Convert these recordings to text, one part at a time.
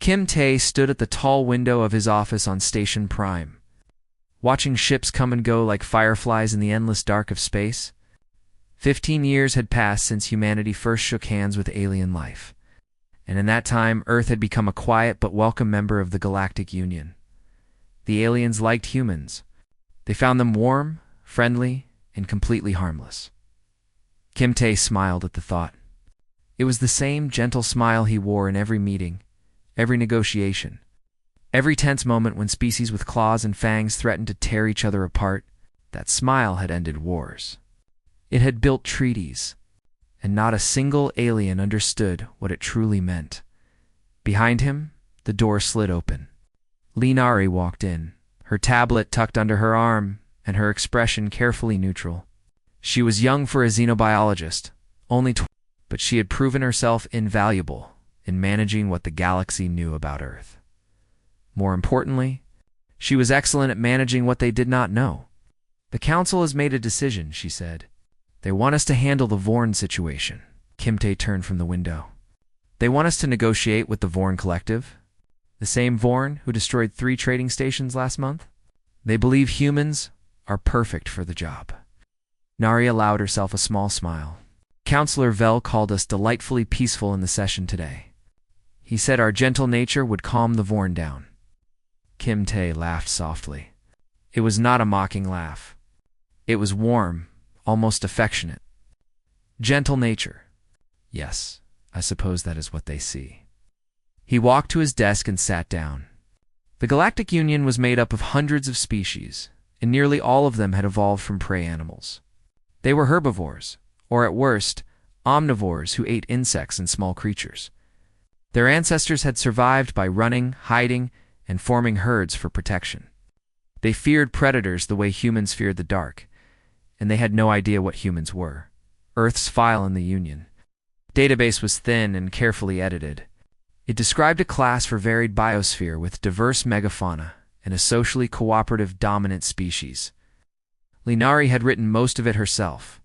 Kim Tae stood at the tall window of his office on Station Prime, watching ships come and go like fireflies in the endless dark of space. 15 years had passed since humanity first shook hands with alien life, and in that time Earth had become a quiet but welcome member of the Galactic Union. The aliens liked humans. They found them warm, friendly, and completely harmless. Kim Tae smiled at the thought. It was the same gentle smile he wore in every meeting, every negotiation, every tense moment when species with claws and fangs threatened to tear each other apart. That smile had ended wars. It had built treaties, and not a single alien understood what it truly meant. Behind him, the door slid open. Linari walked in, her tablet tucked under her arm, and her expression carefully neutral. She was young for a xenobiologist, only 20, but she had proven herself invaluable in managing what the galaxy knew about Earth. More importantly, she was excellent at managing what they did not know. The Council has made a decision, she said. They want us to handle the Vorn situation. Kim Tae turned from the window. They want us to negotiate with the Vorn Collective, the same Vorn who destroyed 3 trading stations last month. They believe humans are perfect for the job. Nari allowed herself a small smile. Councillor Vel called us delightfully peaceful in the session today. He said our gentle nature would calm the Vorn down. Kim Tae laughed softly. It was not a mocking laugh. It was warm, almost affectionate. Gentle nature. Yes, I suppose that is what they see. He walked to his desk and sat down. The Galactic Union was made up of hundreds of species, and nearly all of them had evolved from prey animals. They were herbivores, or at worst, omnivores who ate insects and small creatures. Their ancestors had survived by running, hiding, and forming herds for protection. They feared predators the way humans feared the dark, and they had no idea what humans were. Earth's file in the Union database was thin and carefully edited. It described a class for varied biosphere with diverse megafauna and a socially cooperative dominant species. Linari had written most of it herself.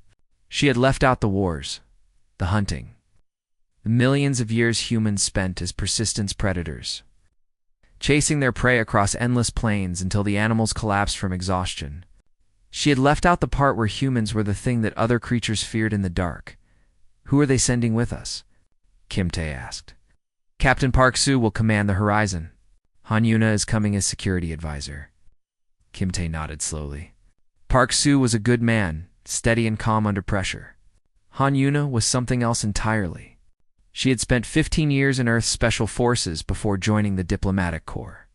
She had left out the wars, the hunting, the millions of years humans spent as persistent predators, chasing their prey across endless plains until the animals collapsed from exhaustion. She had left out the part where humans were the thing that other creatures feared in the dark. Who are they sending with us? Kim Tae asked. Captain Park Soo will command the Horizon. Han Yuna is coming as security advisor. Kim Tae nodded slowly. Park Soo was a good man, steady and calm under pressure. Han Yuna was something else entirely. She had spent 15 years in Earth's Special Forces before joining the Diplomatic Corps.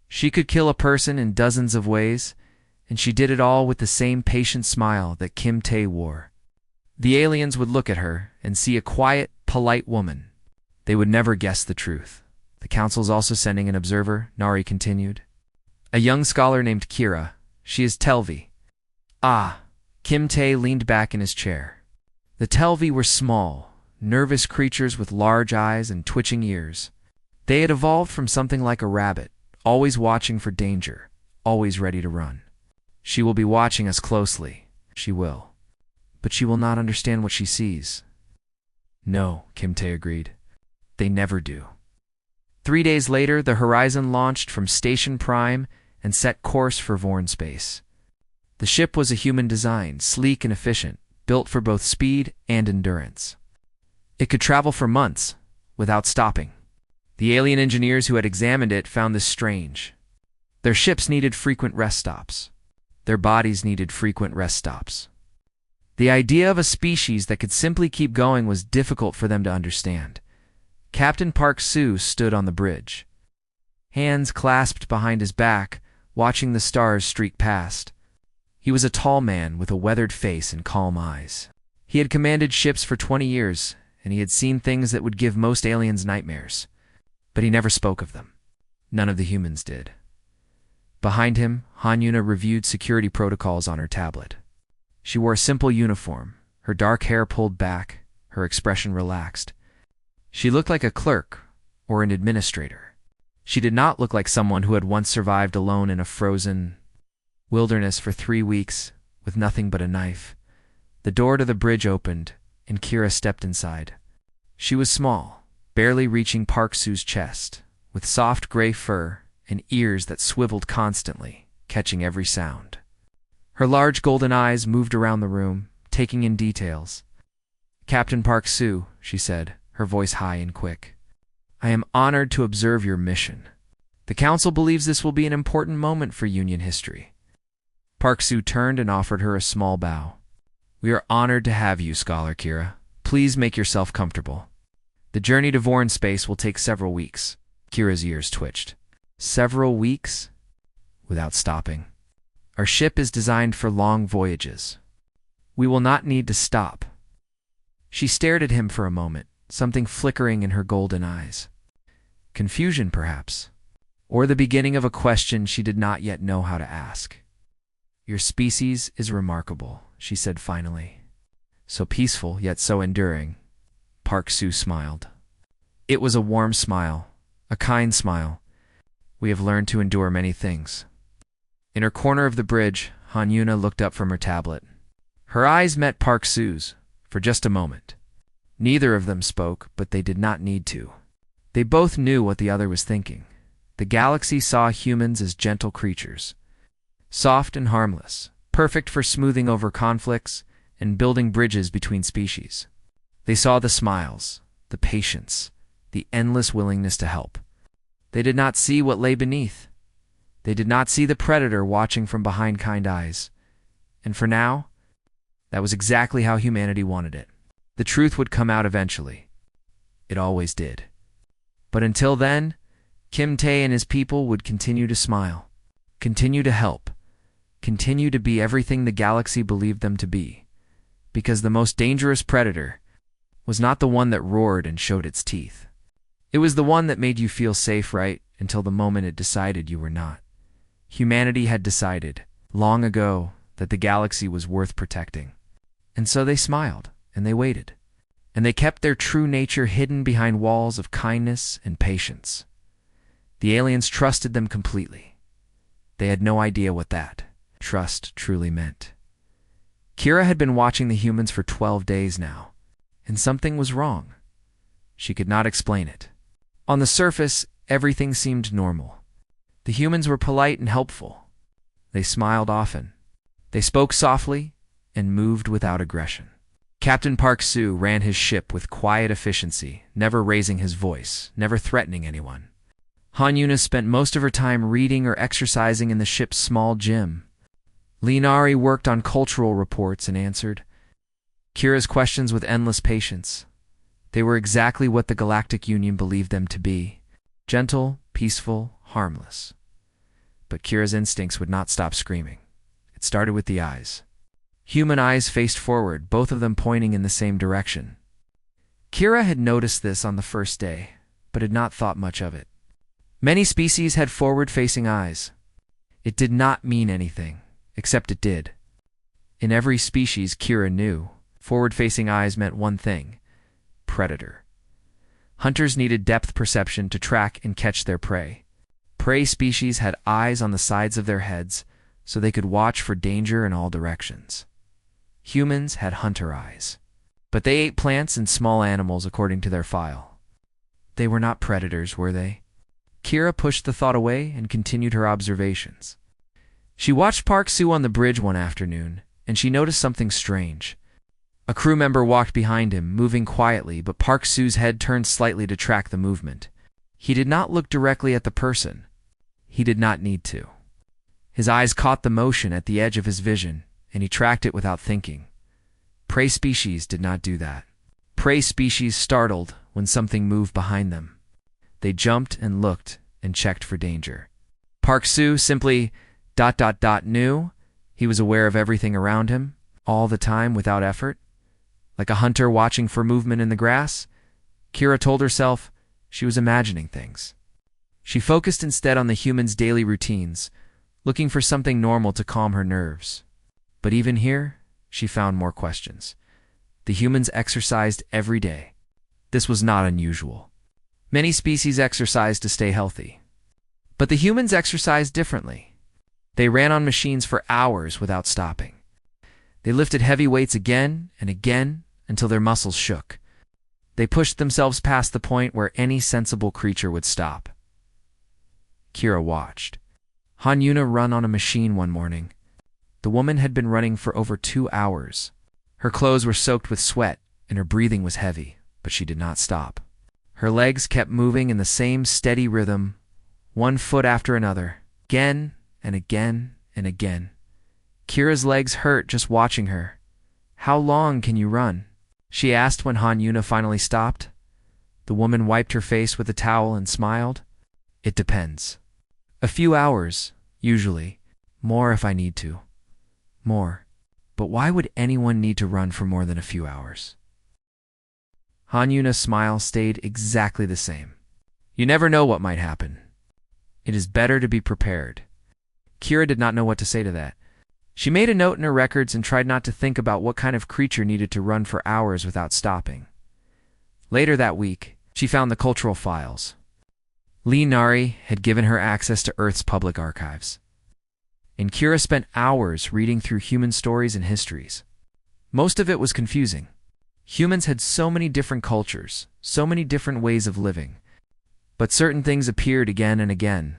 She could kill a person in dozens of ways, and she did it all with the same patient smile that Kim Tae wore. The aliens would look at her and see a quiet, polite woman. They would never guess the truth. The Council's also sending an observer, Nari continued. A young scholar named Kira. She is Telvi. Ah, Kim Tae leaned back in his chair. The Telvi were small, nervous creatures with large eyes and twitching ears. They had evolved from something like a rabbit, always watching for danger, always ready to run. She will be watching us closely. She will. But she will not understand what she sees. No, Kim Tae agreed. They never do. 3 days later, the Horizon launched from Station Prime and set course for Vorn space. The ship was a human design, sleek and efficient, built for both speed and endurance. It could travel for months without stopping. The alien engineers who had examined it found this strange. Their ships needed frequent rest stops. Their bodies needed frequent rest stops. The idea of a species that could simply keep going was difficult for them to understand. Captain Park Soo stood on the bridge, hands clasped behind his back, watching the stars streak past. He was a tall man with a weathered face and calm eyes. He had commanded ships for 20 years, and he had seen things that would give most aliens nightmares. But he never spoke of them. None of the humans did. Behind him, Han Yuna reviewed security protocols on her tablet. She wore a simple uniform, her dark hair pulled back, her expression relaxed. She looked like a clerk or an administrator. She did not look like someone who had once survived alone in a frozen wilderness for 3 weeks with nothing but a knife. The door to the bridge opened, and Kira stepped inside. She was small, barely reaching Park Soo's chest, with soft gray fur and ears that swiveled constantly, catching every sound. Her large golden eyes moved around the room, taking in details. "Captain Park Soo," she said, her voice high and quick. "I am honored to observe your mission. The Council believes this will be an important moment for Union history." Park Soo turned and offered her a small bow. "We are honored to have you, Scholar Kira. Please make yourself comfortable. The journey to Vorn space will take several weeks." Kira's ears twitched. "Several weeks?" Without stopping. "Our ship is designed for long voyages. We will not need to stop." She stared at him for a moment, something flickering in her golden eyes. Confusion, perhaps, or the beginning of a question she did not yet know how to ask. "Your species is remarkable," she said finally. "So peaceful, yet so enduring." Park Soo smiled. It was a warm smile, a kind smile. "We have learned to endure many things." In her corner of the bridge, Han Yuna looked up from her tablet. Her eyes met Park Soo's for just a moment. Neither of them spoke, but they did not need to. They both knew what the other was thinking. The galaxy saw humans as gentle creatures, soft and harmless, perfect for smoothing over conflicts and building bridges between species. They saw the smiles, the patience, the endless willingness to help. They did not see what lay beneath. They did not see the predator watching from behind kind eyes. And for now, that was exactly how humanity wanted it. The truth would come out eventually. It always did. But until then, Kim Tae and his people would continue to smile, continue to help, continue to be everything the galaxy believed them to be. Because the most dangerous predator was not the one that roared and showed its teeth. It was the one that made you feel safe right until the moment it decided you were not. Humanity had decided, long ago, that the galaxy was worth protecting. And so they smiled, and they waited. And they kept their true nature hidden behind walls of kindness and patience. The aliens trusted them completely. They had no idea what that trust truly meant. Kira had been watching the humans for 12 days now, and something was wrong. She could not explain it. On the surface, everything seemed normal. The humans were polite and helpful. They smiled often. They spoke softly and moved without aggression. Captain Park Soo ran his ship with quiet efficiency, never raising his voice, never threatening anyone. Han Yuna spent most of her time reading or exercising in the ship's small gym. Linari worked on cultural reports and answered Kira's questions with endless patience. They were exactly what the Galactic Union believed them to be: gentle, peaceful, harmless. But Kira's instincts would not stop screaming. It started with the eyes. Human eyes faced forward, both of them pointing in the same direction. Kira had noticed this on the first day, but had not thought much of it. Many species had forward-facing eyes. It did not mean anything, except it did. In every species Kira knew, forward-facing eyes meant one thing: predator. Hunters needed depth perception to track and catch their prey. Prey species had eyes on the sides of their heads, so they could watch for danger in all directions. Humans had hunter eyes, but they ate plants and small animals according to their file. They were not predators, were they? Kira pushed the thought away and continued her observations. She watched Park Soo on the bridge one afternoon, and she noticed something strange. A crew member walked behind him, moving quietly, but Park Soo's head turned slightly to track the movement. He did not look directly at the person. He did not need to. His eyes caught the motion at the edge of his vision, and he tracked it without thinking. Prey species did not do that. Prey species startled when something moved behind them. They jumped and looked and checked for danger. Park Soo simply ... knew. He was aware of everything around him, all the time without effort. Like a hunter watching for movement in the grass, Kira told herself she was imagining things. She focused instead on the humans' daily routines, looking for something normal to calm her nerves. But even here, she found more questions. The humans exercised every day. This was not unusual. Many species exercise to stay healthy. But the humans exercised differently. They ran on machines for hours without stopping. They lifted heavy weights again and again until their muscles shook. They pushed themselves past the point where any sensible creature would stop. Kira watched. Han Yuna run on a machine one morning. The woman had been running for over 2 hours. Her clothes were soaked with sweat, and her breathing was heavy, but she did not stop. Her legs kept moving in the same steady rhythm, one foot after another, again and again and again. Kira's legs hurt just watching her. "How long can you run?" she asked when Han Yuna finally stopped. The woman wiped her face with a towel and smiled. "It depends. A few hours, usually. More if I need to. More. But why would anyone need to run for more than a few hours?" Han Yuna's smile stayed exactly the same. "You never know what might happen. It is better to be prepared." Kira did not know what to say to that. She made a note in her records and tried not to think about what kind of creature needed to run for hours without stopping. Later that week, she found the cultural files. Lee Nari had given her access to Earth's public archives. And Kira spent hours reading through human stories and histories. Most of it was confusing. Humans had so many different cultures, so many different ways of living. But certain things appeared again and again.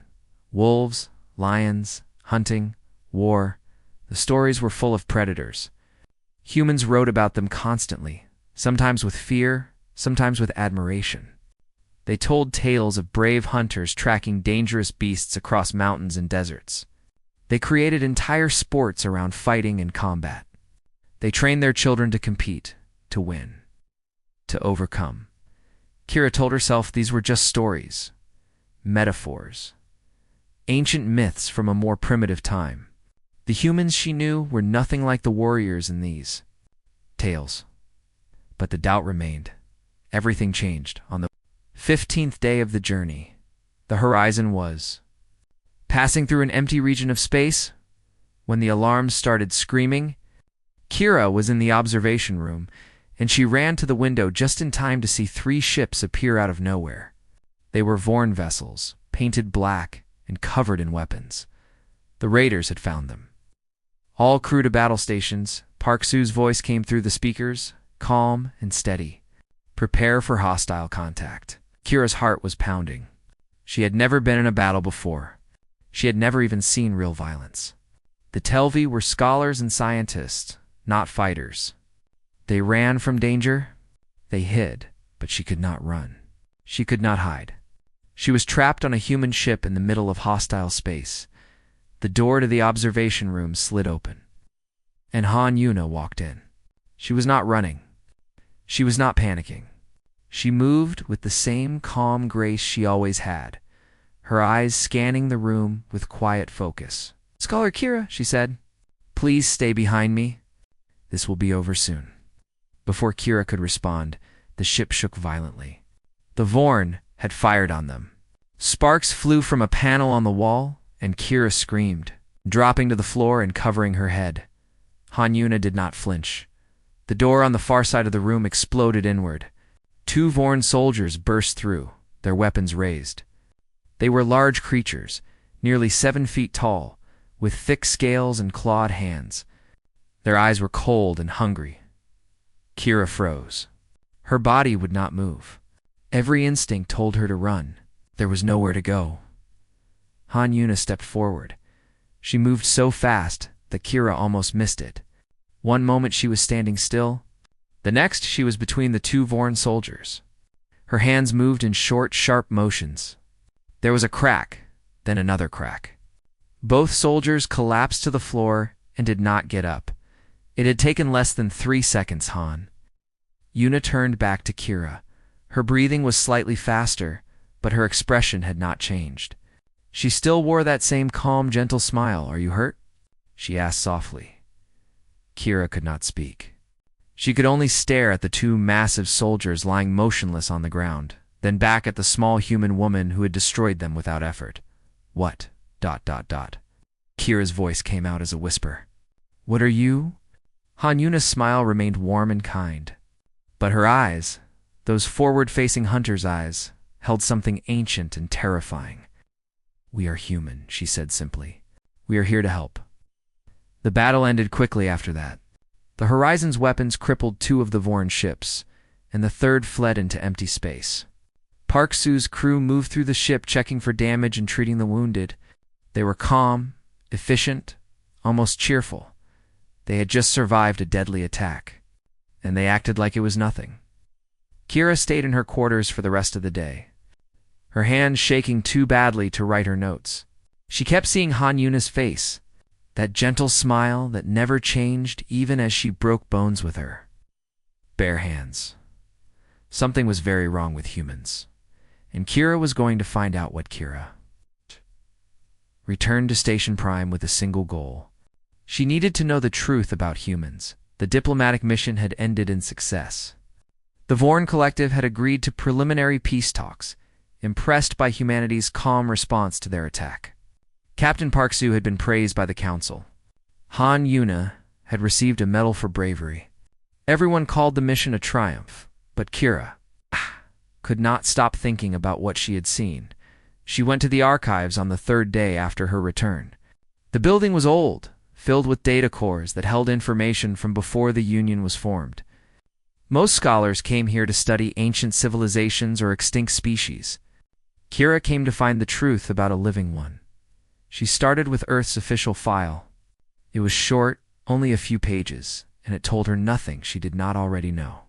Wolves, lions, hunting, war. The stories were full of predators. Humans wrote about them constantly, sometimes with fear, sometimes with admiration. They told tales of brave hunters tracking dangerous beasts across mountains and deserts. They created entire sports around fighting and combat. They trained their children to compete, to win, to overcome. Kira told herself these were just stories, metaphors, ancient myths from a more primitive time. The humans she knew were nothing like the warriors in these tales. But the doubt remained. Everything changed on the 15th day of the journey. The horizon was passing through an empty region of space. When the alarms started screaming, Kira was in the observation room, and she ran to the window just in time to see 3 ships appear out of nowhere. They were Vorn vessels, painted black and covered in weapons. The raiders had found them. "All crew to battle stations," Park Su's voice came through the speakers, calm and steady. "Prepare for hostile contact." Kira's heart was pounding. She had never been in a battle before. She had never even seen real violence. The Telvi were scholars and scientists, not fighters. They ran from danger. They hid, but she could not run. She could not hide. She was trapped on a human ship in the middle of hostile space. The door to the observation room slid open, and Han Yuna walked in. She was not running. She was not panicking. She moved with the same calm grace she always had, her eyes scanning the room with quiet focus. "Scholar Kira," she said, "please stay behind me. This will be over soon." Before Kira could respond, the ship shook violently. The Vorn had fired on them. Sparks flew from a panel on the wall, and Kira screamed, dropping to the floor and covering her head. Han Yuna did not flinch. The door on the far side of the room exploded inward. 2 Vorn soldiers burst through, their weapons raised. They were large creatures, nearly 7 feet tall, with thick scales and clawed hands. Their eyes were cold and hungry. Kira froze. Her body would not move. Every instinct told her to run. There was nowhere to go. Han Yuna stepped forward. She moved so fast that Kira almost missed it. One moment she was standing still. The next she was between the 2 Vorn soldiers. Her hands moved in short, sharp motions. There was a crack, then another crack. Both soldiers collapsed to the floor and did not get up. It had taken less than 3 seconds, Han. Yuna turned back to Kira. Her breathing was slightly faster, but her expression had not changed. She still wore that same calm, gentle smile. "Are you hurt?" she asked softly. Kira could not speak. She could only stare at the 2 massive soldiers lying motionless on the ground, then back at the small human woman who had destroyed them without effort. "What? ... Kira's voice came out as a whisper. "What are you?" Han Yuna's smile remained warm and kind. But her eyes, those forward-facing hunter's eyes, held something ancient and terrifying. "We are human," she said simply. "We are here to help." The battle ended quickly after that. The Horizon's weapons crippled 2 of the Vorn ships, and the third fled into empty space. Park Su's crew moved through the ship checking for damage and treating the wounded. They were calm, efficient, almost cheerful. They had just survived a deadly attack, and they acted like it was nothing. Kira stayed in her quarters for the rest of the day, her hands shaking too badly to write her notes. She kept seeing Han Yuna's face, that gentle smile that never changed even as she broke bones with her. Bare hands. Something was very wrong with humans, and Kira was going to find out what. Kira returned to Station Prime with a single goal. She needed to know the truth about humans. The diplomatic mission had ended in success. The Vorn Collective had agreed to preliminary peace talks, impressed by humanity's calm response to their attack. Captain Park Su had been praised by the Council. Han Yuna had received a medal for bravery. Everyone called the mission a triumph, but Kira could not stop thinking about what she had seen. She went to the archives on the third day after her return. The building was old, filled with data cores that held information from before the Union was formed. Most scholars came here to study ancient civilizations or extinct species. Kira came to find the truth about a living one. She started with Earth's official file. It was short, only a few pages, and it told her nothing she did not already know.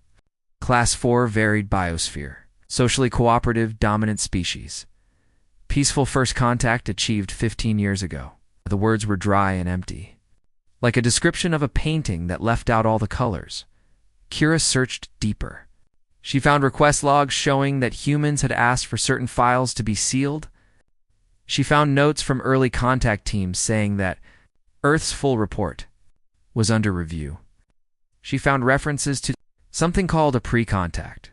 Class 4 varied biosphere. Socially cooperative dominant species. Peaceful first contact achieved 15 years ago. The words were dry and empty, like a description of a painting that left out all the colors. Kira searched deeper. She found request logs showing that humans had asked for certain files to be sealed. She found notes from early contact teams saying that Earth's full report was under review. She found references to something called a pre-contact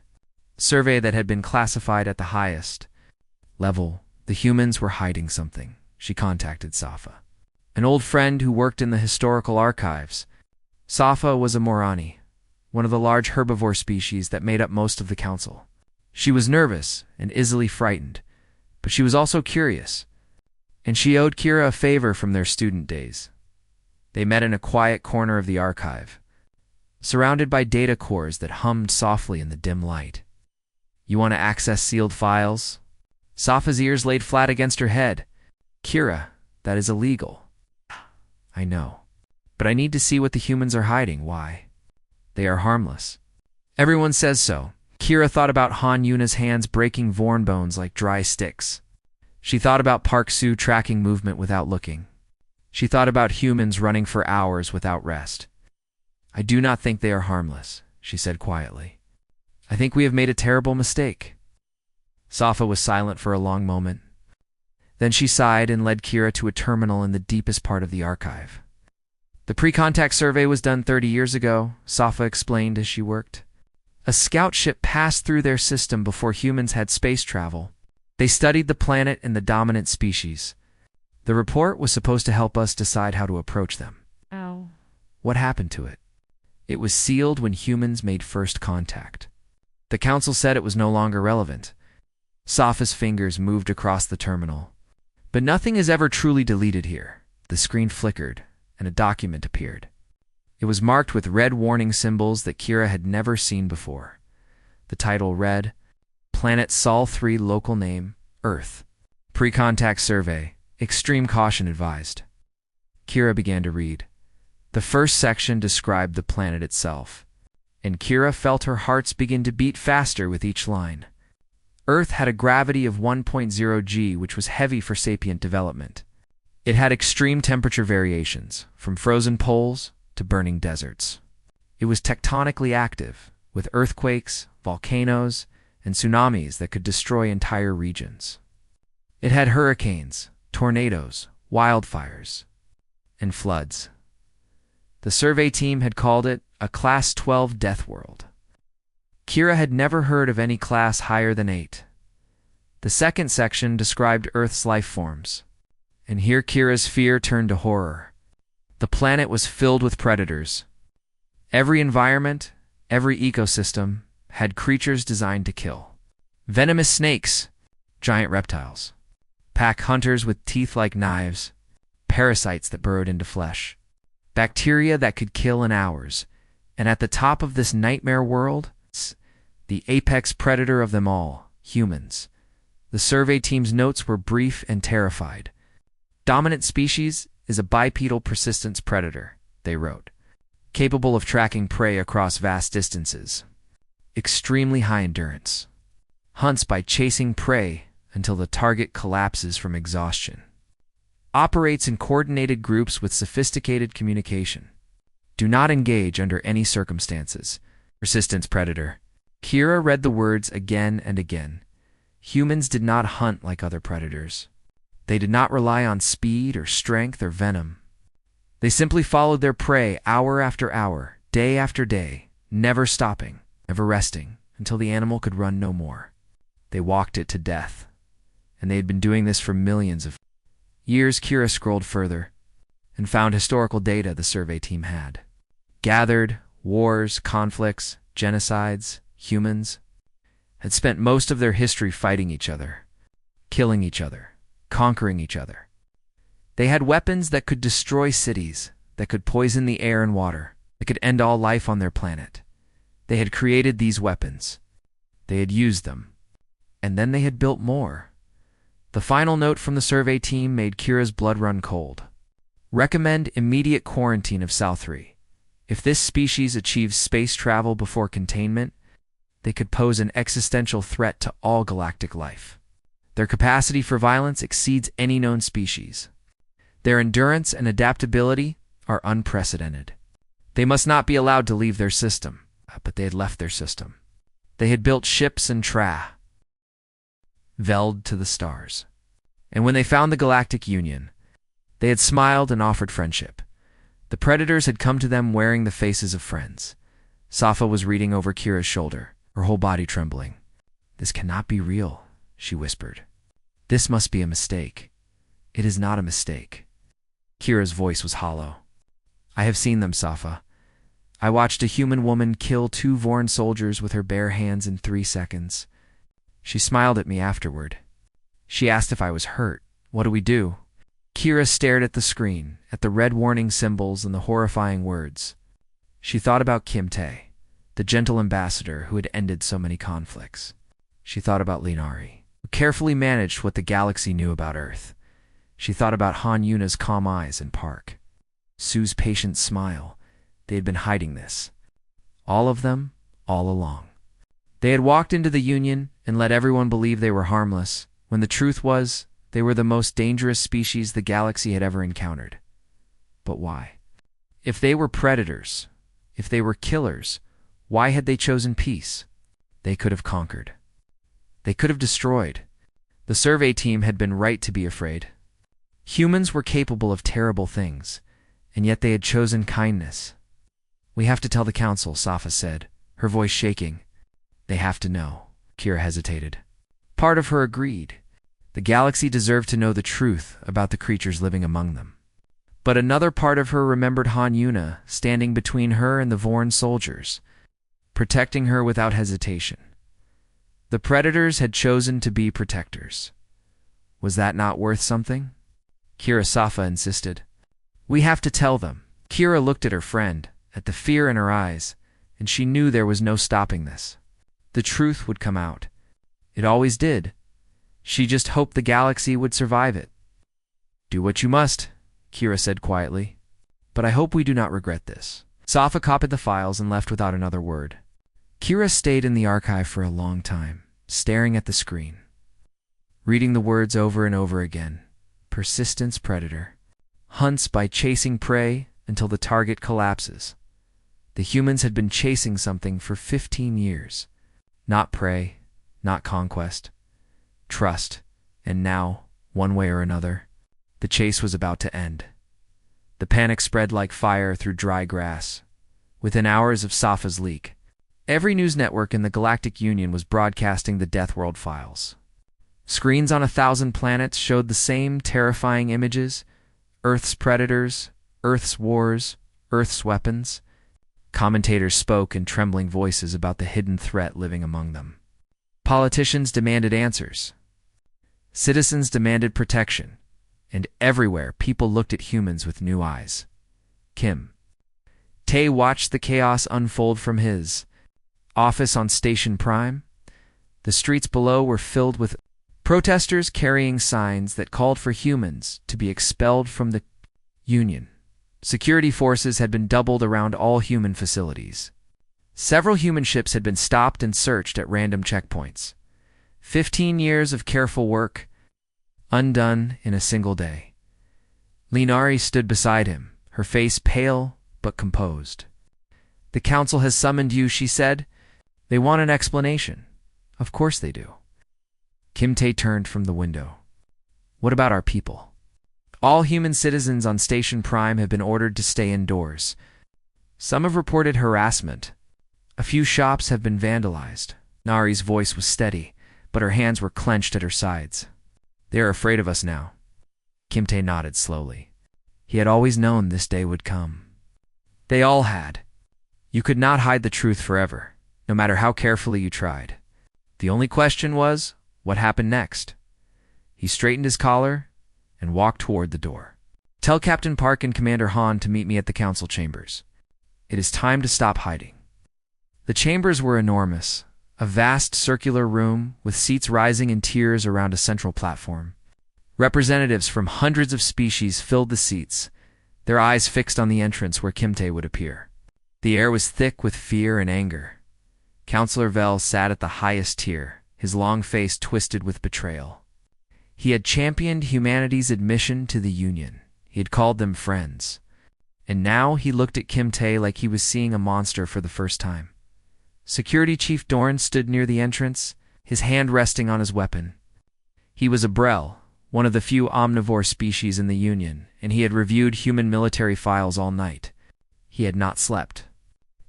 survey that had been classified at the highest level. The humans were hiding something. She contacted Safa, an old friend who worked in the historical archives. Safa was a Morani, one of the large herbivore species that made up most of the council. She was nervous and easily frightened, but she was also curious, and she owed Kira a favor from their student days. They met in a quiet corner of the archive, surrounded by data cores that hummed softly in the dim light. "You want to access sealed files?" Safa's ears laid flat against her head. "Kira, that is illegal." "I know, but I need to see what the humans are hiding." "Why?" "They are harmless." "Everyone says so." Kira thought about Han Yuna's hands breaking Vorn bones like dry sticks. She thought about Park Su tracking movement without looking. She thought about humans running for hours without rest. "I do not think they are harmless," she said quietly. "I think we have made a terrible mistake." Safa was silent for a long moment. Then she sighed and led Kira to a terminal in the deepest part of the archive. "The pre-contact survey was done 30 years ago," Safa explained as she worked. "A scout ship passed through their system before humans had space travel. They studied the planet and the dominant species. The report was supposed to help us decide how to approach them." Ow. "What happened to it?" "It was sealed when humans made first contact. The council said it was no longer relevant." Safa's fingers moved across the terminal. "But nothing is ever truly deleted here." The screen flickered, and a document appeared. It was marked with red warning symbols that Kira had never seen before. The title read, "Planet Sol 3 Local Name, Earth. Pre-contact Survey. Extreme caution advised." Kira began to read. The first section described the planet itself, and Kira felt her hearts begin to beat faster with each line. Earth had a gravity of 1.0 g, which was heavy for sapient development. It had extreme temperature variations, from frozen poles to burning deserts. It was tectonically active, with earthquakes, volcanoes, and tsunamis that could destroy entire regions. It had hurricanes, tornadoes, wildfires, and floods. The survey team had called it a Class 12 death world. Kira had never heard of any class higher than 8. The second section described Earth's life forms, and here Kira's fear turned to horror. The planet was filled with predators. Every environment, every ecosystem, had creatures designed to kill. Venomous snakes, giant reptiles, pack hunters with teeth like knives, parasites that burrowed into flesh, bacteria that could kill in hours, and at the top of this nightmare world, the apex predator of them all, humans. The survey team's notes were brief and terrified. Dominant species is a bipedal persistence predator, they wrote, capable of tracking prey across vast distances. Extremely high endurance. Hunts by chasing prey until the target collapses from exhaustion. Operates in coordinated groups with sophisticated communication. Do not engage under any circumstances. Persistence predator. Kira read the words again and again. Humans did not hunt like other predators. They did not rely on speed or strength or venom. They simply followed their prey hour after hour, day after day, never stopping, never resting, until the animal could run no more. They walked it to death. And they had been doing this for millions of years. Kira scrolled further and found historical data the survey team had gathered. Wars, conflicts, genocides, humans had spent most of their history fighting each other, killing each other, conquering each other. They had weapons that could destroy cities, that could poison the air and water, that could end all life on their planet. They had created these weapons. They had used them. And then they had built more. The final note from the survey team made Kira's blood run cold. Recommend immediate quarantine of Sal 3. If this species achieves space travel before containment, they could pose an existential threat to all galactic life. Their capacity for violence exceeds any known species. Their endurance and adaptability are unprecedented. They must not be allowed to leave their system, but they had left their system. They had built ships and traveled to the stars. And when they found the Galactic Union, they had smiled and offered friendship. The predators had come to them wearing the faces of friends. Safa was reading over Kira's shoulder, her whole body trembling. "This cannot be real," she whispered. "This must be a mistake." "It is not a mistake." Kira's voice was hollow. "I have seen them, Safa. I watched a human woman kill 2 Vorn soldiers with her bare hands in 3 seconds. She smiled at me afterward. She asked if I was hurt. What do we do?" Kira stared at the screen, at the red warning symbols and the horrifying words. She thought about Kim Tae, the gentle ambassador who had ended so many conflicts. She thought about Linari, who carefully managed what the galaxy knew about Earth. She thought about Han Yuna's calm eyes and Park. Sue's patient smile. They had been hiding this. All of them, all along. They had walked into the Union and let everyone believe they were harmless, when the truth was, they were the most dangerous species the galaxy had ever encountered. But why? If they were predators, if they were killers, why had they chosen peace? They could have conquered. They could have destroyed. The survey team had been right to be afraid. Humans were capable of terrible things, and yet they had chosen kindness. "We have to tell the council," Safa said, her voice shaking. "They have to know." Kira hesitated. Part of her agreed. The galaxy deserved to know the truth about the creatures living among them. But another part of her remembered Han Yuna standing between her and the Vorn soldiers, protecting her without hesitation. The predators had chosen to be protectors. Was that not worth something? Kira Safa insisted. "We have to tell them." Kira looked at her friend, at the fear in her eyes, and she knew there was no stopping this. The truth would come out. It always did. She just hoped the galaxy would survive it. "Do what you must," Kira said quietly. "But I hope we do not regret this." Safa copied the files and left without another word. Kira stayed in the archive for a long time, staring at the screen, reading the words over and over again. Persistence predator. Hunts by chasing prey until the target collapses. The humans had been chasing something for 15 years. Not prey, not conquest. Trust, and now, one way or another, the chase was about to end. The panic spread like fire through dry grass. Within hours of Safa's leak, every news network in the Galactic Union was broadcasting the Death World files. Screens on 1,000 planets showed the same terrifying images: Earth's predators, Earth's wars, Earth's weapons. Commentators spoke in trembling voices about the hidden threat living among them. Politicians demanded answers. Citizens demanded protection. And everywhere, people looked at humans with new eyes. Kim Tae watched the chaos unfold from his office on Station Prime. The streets below were filled with protesters carrying signs that called for humans to be expelled from the Union. Security forces had been doubled around all human facilities. Several human ships had been stopped and searched at random checkpoints. 15 years of careful work, undone in a single day. Linari stood beside him, her face pale but composed. "The council has summoned you," she said. "They want an explanation." "Of course they do." Kim-tae turned from the window. "What about our people?" "All human citizens on Station Prime have been ordered to stay indoors. Some have reported harassment. A few shops have been vandalized." Nari's voice was steady, but her hands were clenched at her sides. "They are afraid of us now." Kim-tae nodded slowly. He had always known this day would come. They all had. You could not hide the truth forever, no matter how carefully you tried. The only question was, what happened next? He straightened his collar and walked toward the door. "Tell Captain Park and Commander Han to meet me at the council chambers. It is time to stop hiding." The chambers were enormous, a vast circular room with seats rising in tiers around a central platform. Representatives from hundreds of species filled the seats, their eyes fixed on the entrance where Kim-tae would appear. The air was thick with fear and anger. Counselor Vel sat at the highest tier, his long face twisted with betrayal. He had championed humanity's admission to the Union. He had called them friends. And now he looked at Kim-tae like he was seeing a monster for the first time. Security Chief Dorn stood near the entrance, his hand resting on his weapon. He was a Brel, one of the few omnivore species in the Union, and he had reviewed human military files all night. He had not slept.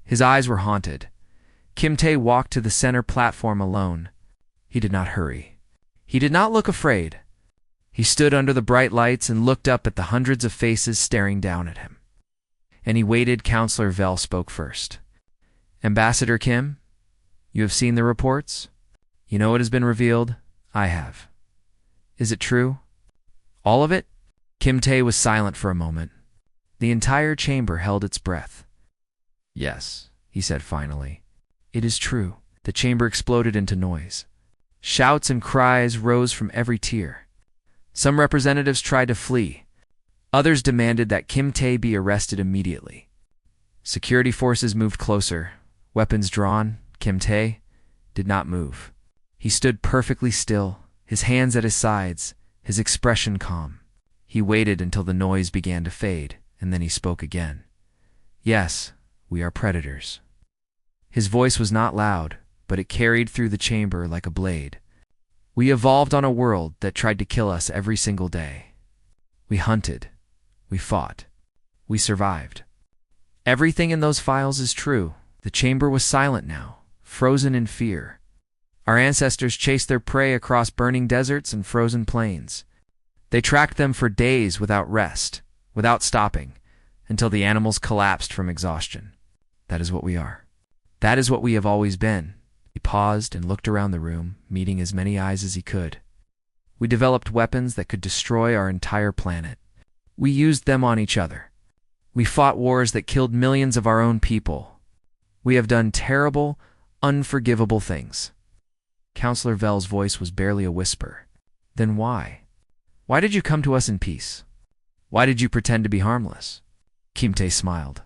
His eyes were haunted. Kim-tae walked to the center platform alone. He did not hurry. He did not look afraid. He stood under the bright lights and looked up at the hundreds of faces staring down at him. And he waited. Counselor Vel spoke first. "Ambassador Kim, you have seen the reports? You know what has been revealed? I have. Is it true? All of it?" Kim-tae was silent for a moment. The entire chamber held its breath. "Yes," he said finally. "It is true." The chamber exploded into noise. Shouts and cries rose from every tier. Some representatives tried to flee. Others demanded that Kim-tae be arrested immediately. Security forces moved closer, weapons drawn. Kim-tae did not move. He stood perfectly still, his hands at his sides, his expression calm. He waited until the noise began to fade, and then he spoke again. "Yes, we are predators." His voice was not loud, but it carried through the chamber like a blade. "We evolved on a world that tried to kill us every single day. We hunted. We fought. We survived. Everything in those files is true." The chamber was silent now, frozen in fear. Our ancestors chased their prey across burning deserts and frozen plains. They tracked them for days without rest, without stopping, until the animals collapsed from exhaustion. That is what we are. That is what we have always been. He paused and looked around the room, meeting as many eyes as he could. We developed weapons that could destroy our entire planet. We used them on each other. We fought wars that killed millions of our own people. We have done terrible, unforgivable things. Counselor Vel's voice was barely a whisper. "Then why? Why did you come to us in peace? Why did you pretend to be harmless?" Kim-tae smiled.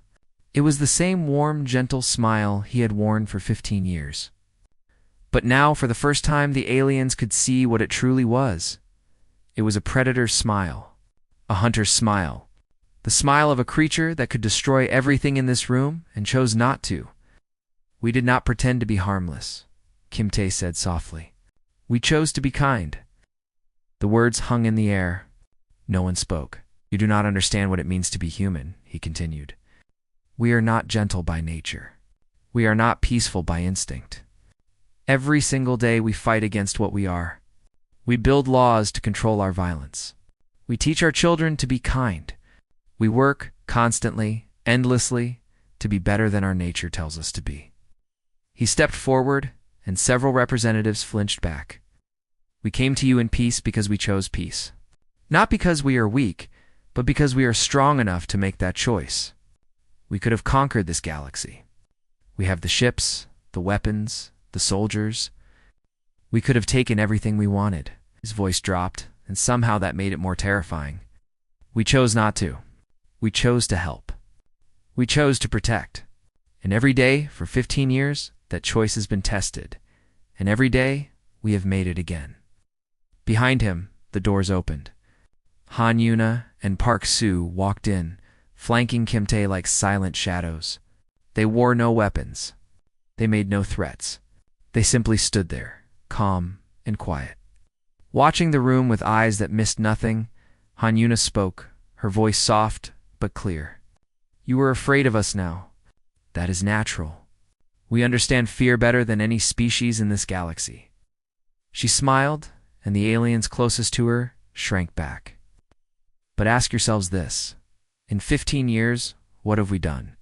It was the same warm, gentle smile he had worn for 15 years. But now, for the first time, the aliens could see what it truly was. It was a predator's smile, a hunter's smile, the smile of a creature that could destroy everything in this room and chose not to. "We did not pretend to be harmless," Kim-tae said softly. "We chose to be kind." The words hung in the air. No one spoke. "You do not understand what it means to be human," he continued. "We are not gentle by nature. We are not peaceful by instinct. Every single day we fight against what we are. We build laws to control our violence. We teach our children to be kind. We work constantly, endlessly, to be better than our nature tells us to be." He stepped forward, and several representatives flinched back. "We came to you in peace because we chose peace. Not because we are weak, but because we are strong enough to make that choice. We could have conquered this galaxy. We have the ships, the weapons, the soldiers. We could have taken everything we wanted. His voice dropped, and somehow that made it more terrifying. We chose not to. We chose to help. We chose to protect. And every day, for 15 years, that choice has been tested. And every day, we have made it again. Behind him, the doors opened. Han Yuna and Park Soo walked in, flanking Kim Tae like silent shadows. They wore no weapons. They made no threats. They simply stood there, calm and quiet. Watching the room with eyes that missed nothing, Han Yuna spoke, her voice soft but clear. You were afraid of us now. That is natural. We understand fear better than any species in this galaxy. She smiled, and the aliens closest to her shrank back. But ask yourselves this. In 15 years, what have we done?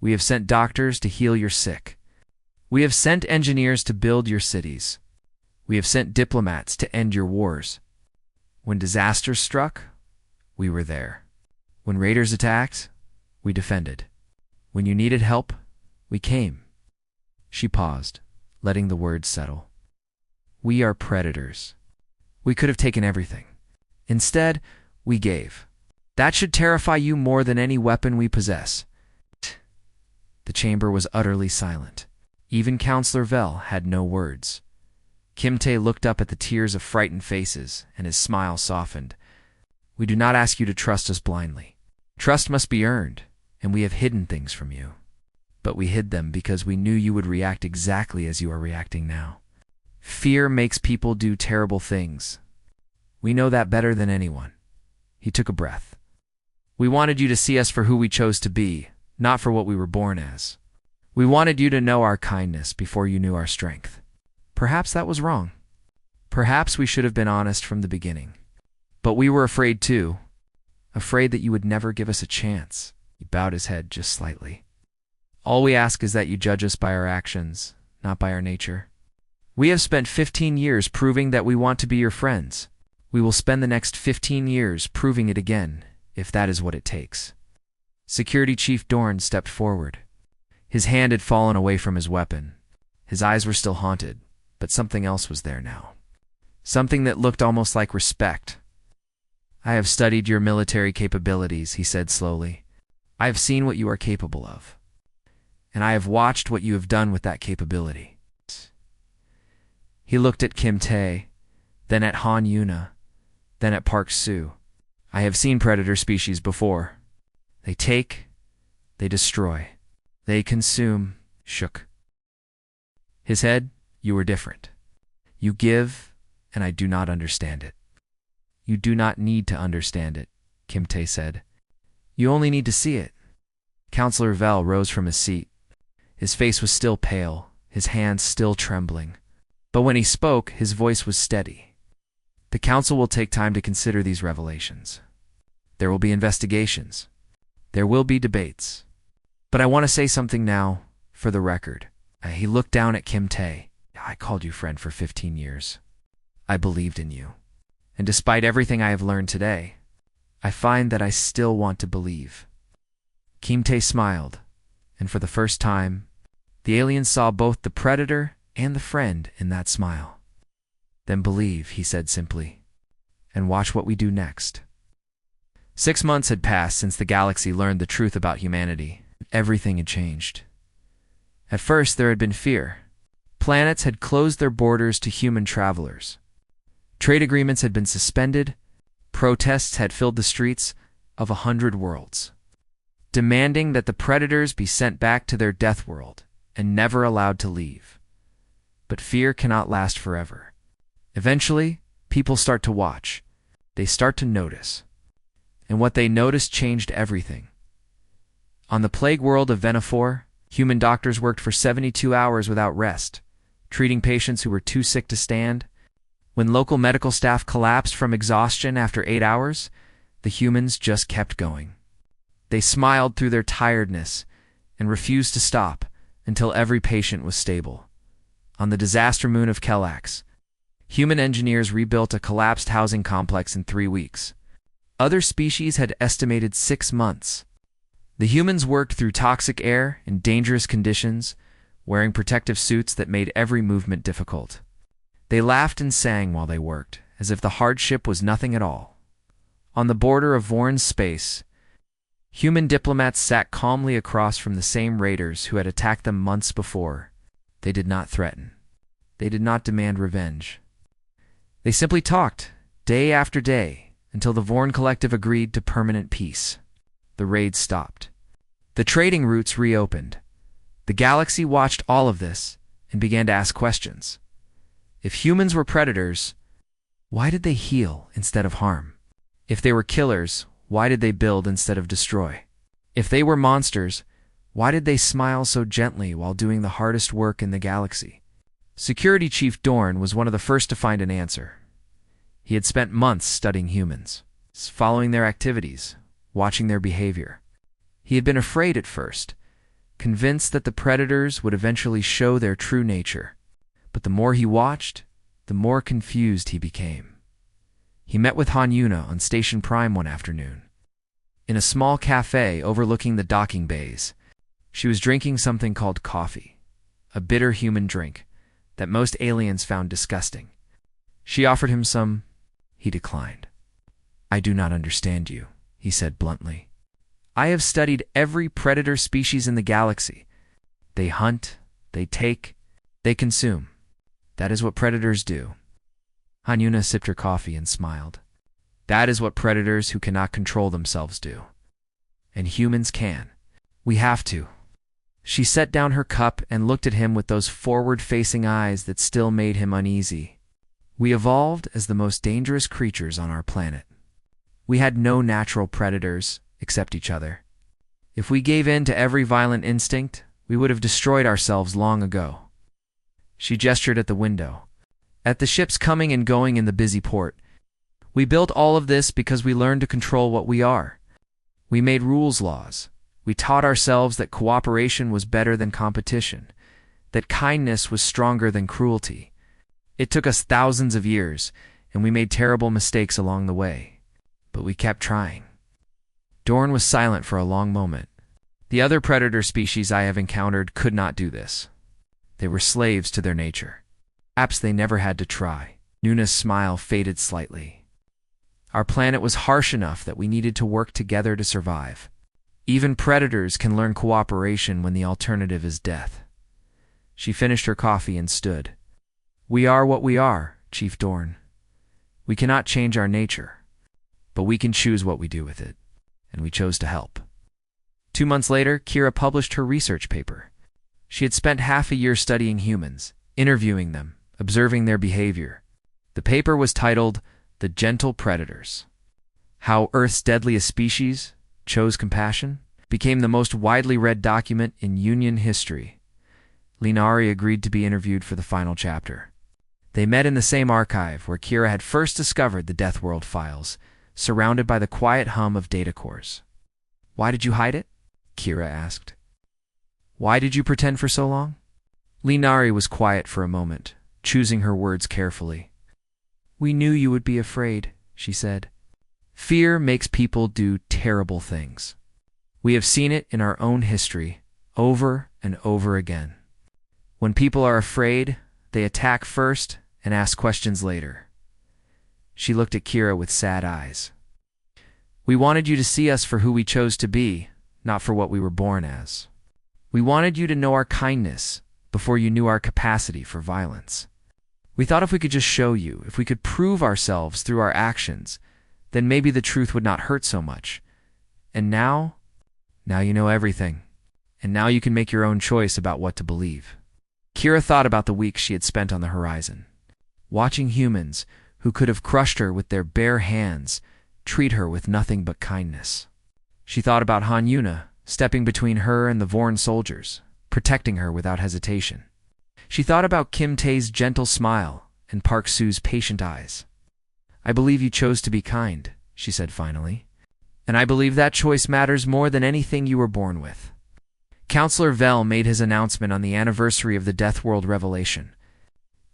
We have sent doctors to heal your sick. We have sent engineers to build your cities. We have sent diplomats to end your wars. When disasters struck, we were there. When raiders attacked, we defended. When you needed help, we came. She paused, letting the words settle. We are predators. We could have taken everything. Instead, we gave. That should terrify you more than any weapon we possess. The chamber was utterly silent. Even Counselor Vel had no words. Kim Tae looked up at the tears of frightened faces, and his smile softened. We do not ask you to trust us blindly. Trust must be earned, and we have hidden things from you. But we hid them because we knew you would react exactly as you are reacting now. Fear makes people do terrible things. We know that better than anyone. He took a breath. We wanted you to see us for who we chose to be, not for what we were born as. We wanted you to know our kindness before you knew our strength. Perhaps that was wrong. Perhaps we should have been honest from the beginning. But we were afraid too. Afraid that you would never give us a chance. He bowed his head just slightly. All we ask is that you judge us by our actions, not by our nature. We have spent 15 years proving that we want to be your friends. We will spend the next 15 years proving it again, if that is what it takes. Security Chief Dorn stepped forward. His hand had fallen away from his weapon. His eyes were still haunted, but something else was there now. Something that looked almost like respect. I have studied your military capabilities, he said slowly. I have seen what you are capable of. And I have watched what you have done with that capability. He looked at Kim Tae, then at Han Yuna, then at Park Soo. I have seen predator species before. They take, they destroy, they consume. Shook. His head, you are different. You give, and I do not understand it. You do not need to understand it, Kim Tae said. You only need to see it. Counselor Vel rose from his seat. His face was still pale, his hands still trembling. But when he spoke, his voice was steady. The council will take time to consider these revelations. There will be investigations. There will be debates. But I want to say something now, for the record. He looked down at Kim Tae. I called you friend for 15 years. I believed in you. And despite everything I have learned today, I find that I still want to believe. Kim Tae smiled, and for the first time, the alien saw both the predator and the friend in that smile. Then believe, he said simply, and watch what we do next. 6 months had passed since the galaxy learned the truth about humanity. Everything had changed. At first, there had been fear. Planets had closed their borders to human travelers. Trade agreements had been suspended. Protests had filled the streets of 100 worlds, demanding that the predators be sent back to their death world and never allowed to leave. But fear cannot last forever. Eventually, people start to watch. They start to notice. And what they noticed changed everything. On the plague world of Venophore, human doctors worked for 72 hours without rest, treating patients who were too sick to stand. When local medical staff collapsed from exhaustion after 8 hours, the humans just kept going. They smiled through their tiredness and refused to stop until every patient was stable. On the disaster moon of Kelax, human engineers rebuilt a collapsed housing complex in 3 weeks. Other species had estimated 6 months. The humans worked through toxic air and dangerous conditions, wearing protective suits that made every movement difficult. They laughed and sang while they worked, as if the hardship was nothing at all. On the border of Vorn's space, human diplomats sat calmly across from the same raiders who had attacked them months before. They did not threaten. They did not demand revenge. They simply talked, day after day, until the Vorn Collective agreed to permanent peace. The raids stopped. The trading routes reopened. The galaxy watched all of this and began to ask questions. If humans were predators, why did they heal instead of harm? If they were killers, why did they build instead of destroy? If they were monsters, why did they smile so gently while doing the hardest work in the galaxy? Security Chief Dorn was one of the first to find an answer. He had spent months studying humans, following their activities, watching their behavior. He had been afraid at first, convinced that the predators would eventually show their true nature. But the more he watched, the more confused he became. He met with Han Yuna on Station Prime one afternoon. In a small cafe overlooking the docking bays, she was drinking something called coffee, a bitter human drink that most aliens found disgusting. She offered him some. He declined. "I do not understand you," he said bluntly. "I have studied every predator species in the galaxy. They hunt, they take, they consume. That is what predators do." Han Yuna sipped her coffee and smiled. "That is what predators who cannot control themselves do. And humans can. We have to." She set down her cup and looked at him with those forward-facing eyes that still made him uneasy. "We evolved as the most dangerous creatures on our planet. We had no natural predators except each other. If we gave in to every violent instinct, we would have destroyed ourselves long ago." She gestured at the window, at the ships coming and going in the busy port. "We built all of this because we learned to control what we are. We made laws. We taught ourselves that cooperation was better than competition, that kindness was stronger than cruelty. It took us thousands of years, and we made terrible mistakes along the way. But we kept trying." Dorn was silent for a long moment. "The other predator species I have encountered could not do this. They were slaves to their nature. Perhaps they never had to try." Yuna's smile faded slightly. "Our planet was harsh enough that we needed to work together to survive. Even predators can learn cooperation when the alternative is death." She finished her coffee and stood. "We are what we are, Chief Dorn. We cannot change our nature, but we can choose what we do with it, and we chose to help." 2 months later, Kira published her research paper. She had spent half a year studying humans, interviewing them, observing their behavior. The paper was titled "The Gentle Predators: How Earth's Deadliest Species Chose Compassion," became the most widely read document in Union history. Linari agreed to be interviewed for the final chapter. They met in the same archive where Kira had first discovered the Death World files, surrounded by the quiet hum of data cores. "Why did you hide it?" Kira asked. "Why did you pretend for so long?" Linari was quiet for a moment, choosing her words carefully. "We knew you would be afraid," she said. "Fear makes people do terrible things. We have seen it in our own history, over and over again. When people are afraid, they attack first and ask questions later." She looked at Kira with sad eyes. "We wanted you to see us for who we chose to be, not for what we were born as. We wanted you to know our kindness before you knew our capacity for violence. We thought if we could just show you, if we could prove ourselves through our actions, then maybe the truth would not hurt so much. And now you know everything. And now you can make your own choice about what to believe." Kira thought about the weeks she had spent on the horizon, watching humans who could have crushed her with their bare hands treat her with nothing but kindness. She thought about Han Yuna, stepping between her and the Vorn soldiers, protecting her without hesitation. She thought about Kim Tae's gentle smile and Park Su's patient eyes. "I believe you chose to be kind," she said finally. "And I believe that choice matters more than anything you were born with." Counselor Vel made his announcement on the anniversary of the Death World revelation.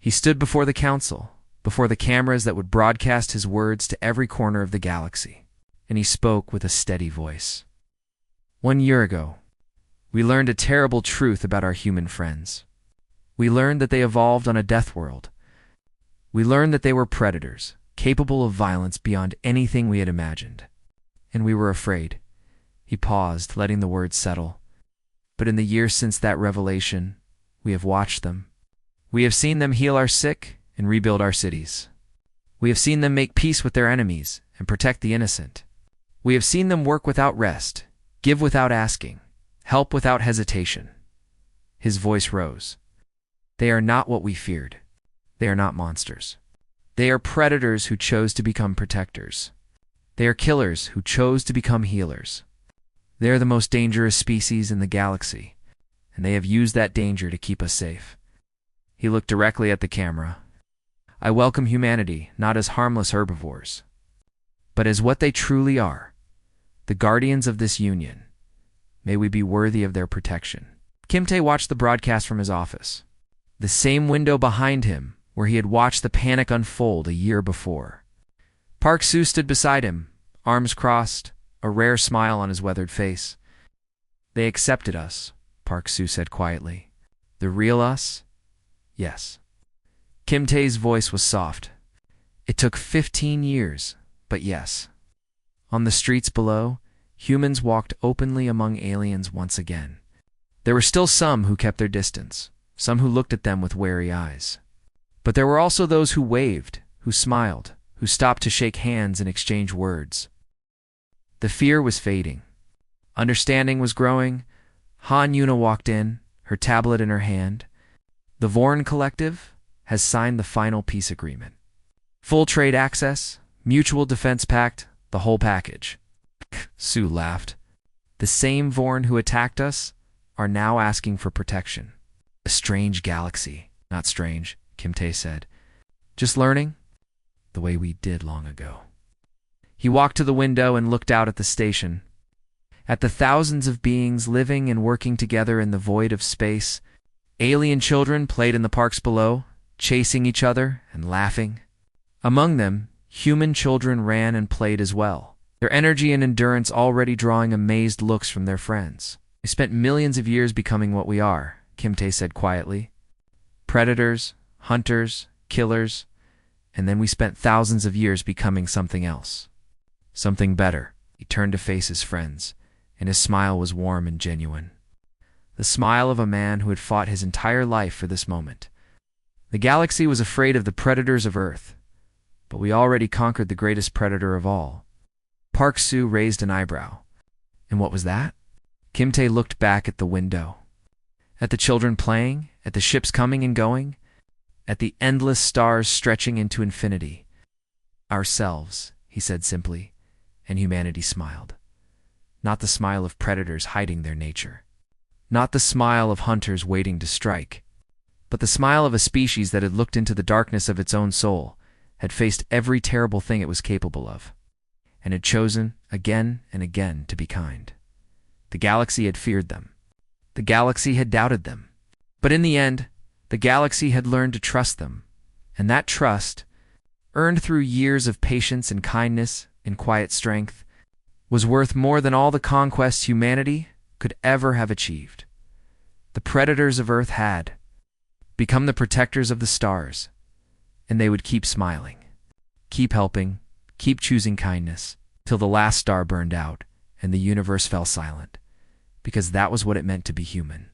He stood before the council, before the cameras that would broadcast his words to every corner of the galaxy, and he spoke with a steady voice. "1 year ago, we learned a terrible truth about our human friends. We learned that they evolved on a death world, We learned that they were predators, capable of violence beyond anything we had imagined. And we were afraid. He paused, letting the words settle. But in the years since that revelation, we have watched them. We have seen them heal our sick and rebuild our cities. We have seen them make peace with their enemies and protect the innocent. We have seen them work without rest, give without asking, help without hesitation. His voice rose. They are not what we feared. They are not monsters. They are predators who chose to become protectors. They are killers who chose to become healers. They are the most dangerous species in the galaxy, and they have used that danger to keep us safe. He looked directly at the camera. I welcome humanity not as harmless herbivores, but as what they truly are, the guardians of this union. May we be worthy of their protection. Kim Tae watched the broadcast from his office, the same window behind him where he had watched the panic unfold a year before. Park Soo stood beside him, arms crossed, a rare smile on his weathered face. They accepted us, Park Soo said quietly. The real us? Yes. Kim Tae's voice was soft. It took 15 years, but yes. On the streets below, humans walked openly among aliens once again. There were still some who kept their distance, some who looked at them with wary eyes. But there were also those who waved, who smiled, who stopped to shake hands and exchange words. The fear was fading. Understanding was growing. Han Yuna walked in, her tablet in her hand. The Vorn Collective has signed the final peace agreement. Full trade access, mutual defense pact, the whole package. Sue laughed. The same Vorn who attacked us are now asking for protection. A strange galaxy. Not strange, Kim Tae said. Just learning the way we did long ago. He walked to the window and looked out at the station, at the thousands of beings living and working together in the void of space. Alien children played in the parks below, chasing each other and laughing. Among them, human children ran and played as well, their energy and endurance already drawing amazed looks from their friends. We spent millions of years becoming what we are, Kim Tae said quietly. Predators, hunters, killers, and then we spent thousands of years becoming something else. Something better. He turned to face his friends, and his smile was warm and genuine. The smile of a man who had fought his entire life for this moment. The galaxy was afraid of the predators of Earth, but we already conquered the greatest predator of all. Park Soo raised an eyebrow. And what was that? Kim Tae looked back at the window. At the children playing, at the ships coming and going, at the endless stars stretching into infinity. Ourselves, he said simply, and humanity smiled. Not the smile of predators hiding their nature. Not the smile of hunters waiting to strike, but the smile of a species that had looked into the darkness of its own soul, had faced every terrible thing it was capable of, and had chosen again and again to be kind. The galaxy had feared them. The galaxy had doubted them. But in the end, the galaxy had learned to trust them, and that trust, earned through years of patience and kindness and quiet strength, was worth more than all the conquests humanity could ever have achieved. The predators of Earth had become the protectors of the stars, and they would keep smiling, keep helping, keep choosing kindness, till the last star burned out and the universe fell silent, because that was what it meant to be human.